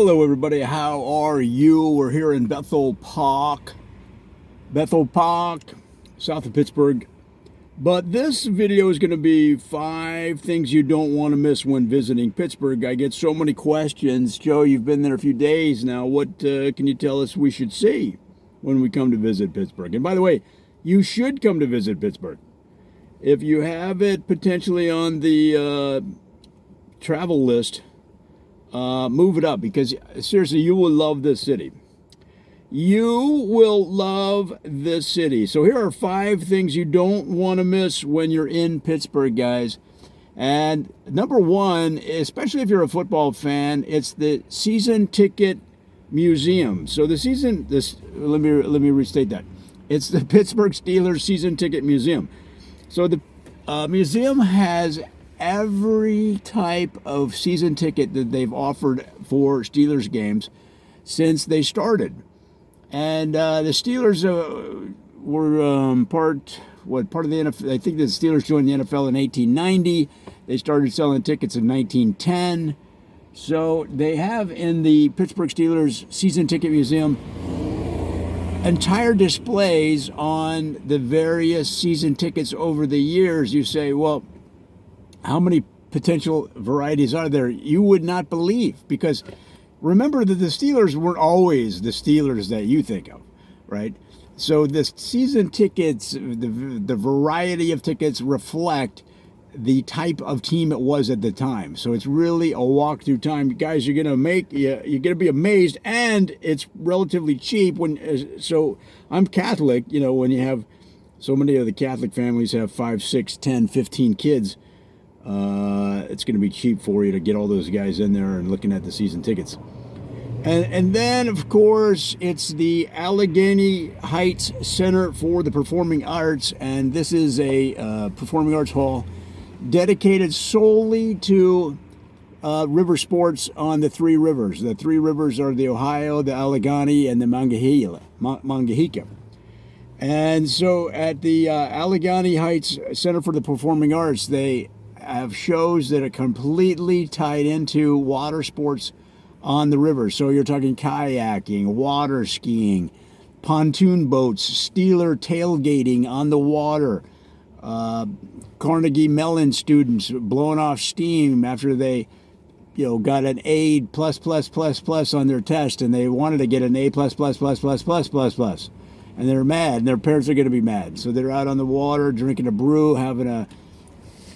Hello, everybody. How are you? We're here in Bethel Park, south of Pittsburgh. But this video is going to be 5 things you don't want to miss when visiting Pittsburgh. I get so many questions. Joe, you've been there a few days now. What can you tell us we should see when we come to visit Pittsburgh? And by the way, you should come to visit Pittsburgh. If you have it potentially on the travel list, move it up, because seriously, you will love this city. You will love this city. So here are 5 things you don't want to miss when you're in Pittsburgh, guys. And number 1, especially if you're a football fan, it's the season ticket museum. So let me restate that. It's the Pittsburgh Steelers season ticket museum. So the museum has every type of season ticket that they've offered for Steelers games since they started. And the Steelers were part of the NFL. I think the Steelers joined the NFL in 1890. They started selling tickets in 1910. So they have in the Pittsburgh Steelers season ticket museum entire displays on the various season tickets over the years. You say, well, how many potential varieties are there? You would not believe, because remember that the Steelers weren't always the Steelers that you think of, right? So the season tickets, the variety of tickets reflect the type of team it was at the time. So it's really a walk through time. Guys, you're gonna be amazed, and it's relatively cheap. So I'm Catholic, when you have so many of the Catholic families have 5, 6, 10, 15 kids, it's going to be cheap for you to get all those guys in there and looking at the season tickets. And then, of course, it's the Allegheny Heights Center for the Performing Arts, and this is a performing arts hall dedicated solely to river sports on the 3 rivers. The 3 rivers are the Ohio, the Allegheny, and the Monongahela. And so at the Allegheny Heights Center for the Performing Arts, they have shows that are completely tied into water sports on the river. So you're talking kayaking, water skiing, pontoon boats, Steeler tailgating on the water, Carnegie Mellon students blowing off steam after they got an A+++ on their test, and they wanted to get an A++++++++++. And they're mad, and their parents are going to be mad. So they're out on the water drinking a brew, having a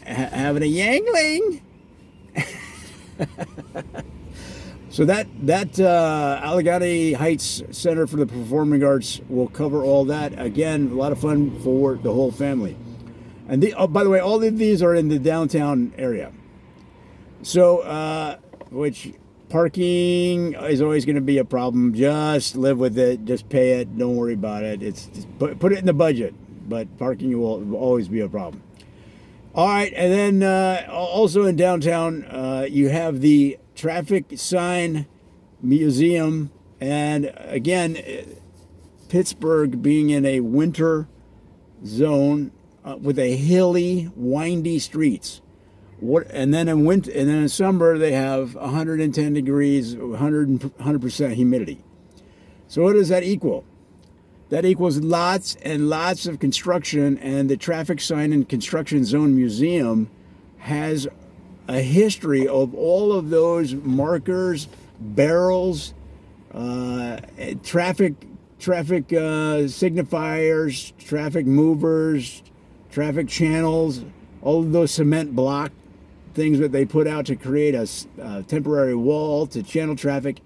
Yangling. So that Allegheny Heights Center for the Performing Arts will cover all that. Again, a lot of fun for the whole family. And by the way, all of these are in the downtown area. So, which parking is always going to be a problem. Just live with it. Just pay it. Don't worry about it. Put it in the budget. But parking will always be a problem. All right, and then also in downtown, you have the Traffic Sign Museum. And again, Pittsburgh being in a winter zone with a hilly, windy streets. And then in summer, they have 110 degrees, 100% humidity. So what does that equal? That equals lots and lots of construction, and the Traffic Sign and Construction Zone Museum has a history of all of those markers, barrels, traffic signifiers, traffic movers, traffic channels, all of those cement block things that they put out to create a temporary wall to channel traffic.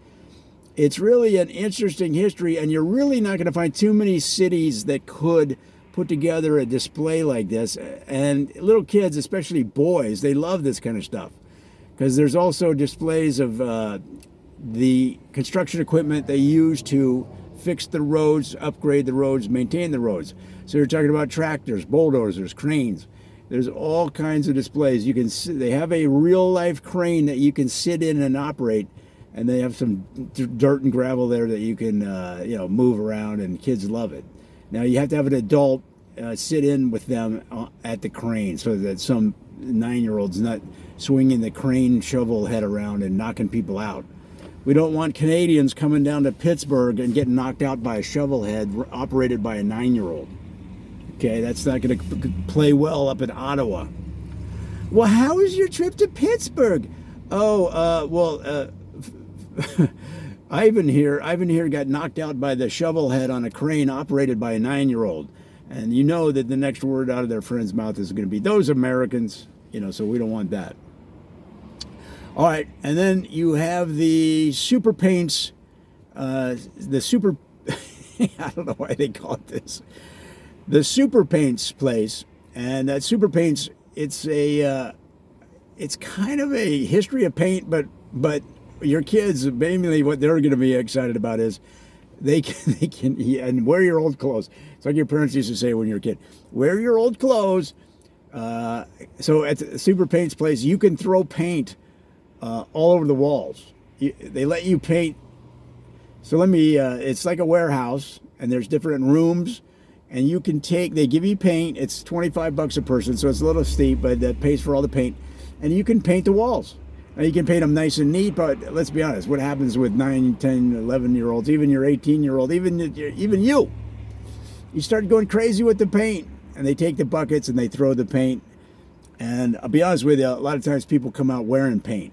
It's really an interesting history, and you're really not going to find too many cities that could put together a display like this. And little kids, especially boys, they love this kind of stuff, because there's also displays of the construction equipment they use to fix the roads, upgrade the roads, maintain the roads. So you're talking about tractors, bulldozers, cranes. There's all kinds of displays. They have a real life crane that you can sit in and operate. And they have some dirt and gravel there that you can, move around, and kids love it. Now you have to have an adult sit in with them at the crane, so that some 9-year-old's not swinging the crane shovel head around and knocking people out. We don't want Canadians coming down to Pittsburgh and getting knocked out by a shovelhead operated by a 9-year-old. Okay, that's not going to play well up in Ottawa. Well, how was your trip to Pittsburgh? Ivan here got knocked out by the shovelhead on a crane operated by a 9-year-old. And you know that the next word out of their friend's mouth is going to be, those Americans, so we don't want that. All right, and then you have the Super Paints, I don't know why they call it this, the Super Paints place. And that Super Paints, it's kind of a history of paint, but your kids, mainly what they're going to be excited about is they can and wear your old clothes. It's like your parents used to say when you were a kid, wear your old clothes. So at the Super Paints place, you can throw paint all over the walls. They let you paint. So it's like a warehouse, and there's different rooms, and they give you paint. It's $25 a person, so it's a little steep, but that pays for all the paint. And you can paint the walls. Now, you can paint them nice and neat, but let's be honest, what happens with 9, 10, 11-year-olds, even your 18-year-old, even you? You start going crazy with the paint, and they take the buckets and they throw the paint. And I'll be honest with you, a lot of times people come out wearing paint.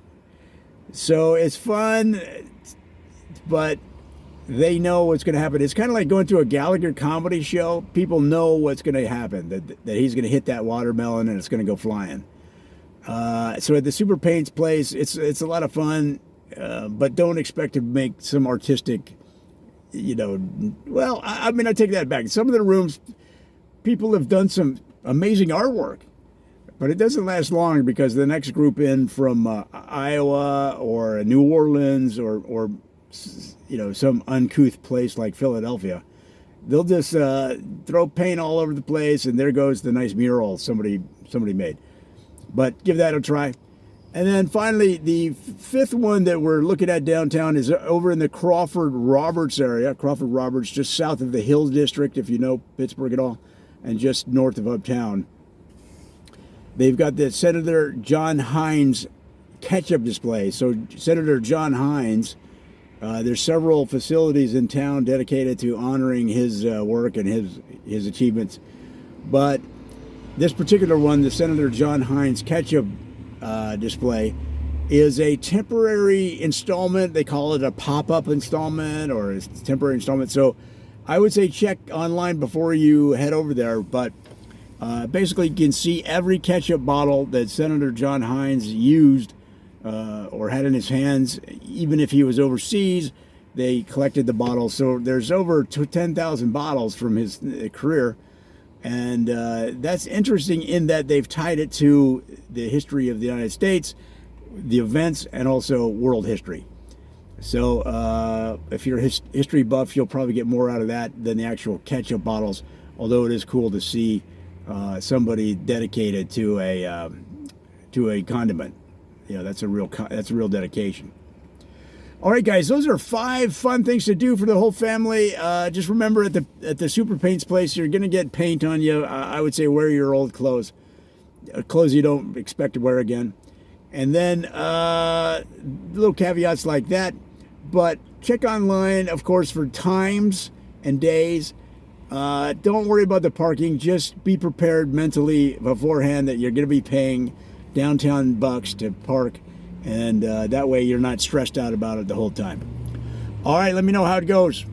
So it's fun, but they know what's going to happen. It's kind of like going to a Gallagher comedy show. People know what's going to happen, that he's going to hit that watermelon and it's going to go flying. So at the Super Paints place, it's a lot of fun, but don't expect to make some artistic, well, I take that back. Some of the rooms, people have done some amazing artwork, but it doesn't last long because the next group in from Iowa or New Orleans or some uncouth place like Philadelphia, they'll just throw paint all over the place, and there goes the nice mural somebody made. But give that a try. And then finally, the fifth one that we're looking at downtown is over in the Crawford Roberts area. Crawford Roberts, just south of the Hills District, if you know Pittsburgh at all, and just north of uptown. They've got the Senator John Hines ketchup display. So Senator John Hines, there's several facilities in town dedicated to honoring his work and his achievements. But this particular one, the Senator John Hines ketchup display, is a temporary installment. They call it a pop-up installment or a temporary installment. So I would say check online before you head over there. But basically, you can see every ketchup bottle that Senator John Hines used or had in his hands. Even if he was overseas, they collected the bottles. So there's over 10,000 bottles from his career. And that's interesting in that they've tied it to the history of the United States, the events, and also world history. So if you're a history buff, you'll probably get more out of that than the actual ketchup bottles, although it is cool to see somebody dedicated to a condiment. That's a real dedication. All right, guys, those are 5 fun things to do for the whole family. Just remember, at the Super Paints place, you're going to get paint on you. I would say wear your old clothes you don't expect to wear again. And then little caveats like that. But check online, of course, for times and days. Don't worry about the parking. Just be prepared mentally beforehand that you're going to be paying downtown bucks to park. And that way you're not stressed out about it the whole time. All right, let me know how it goes.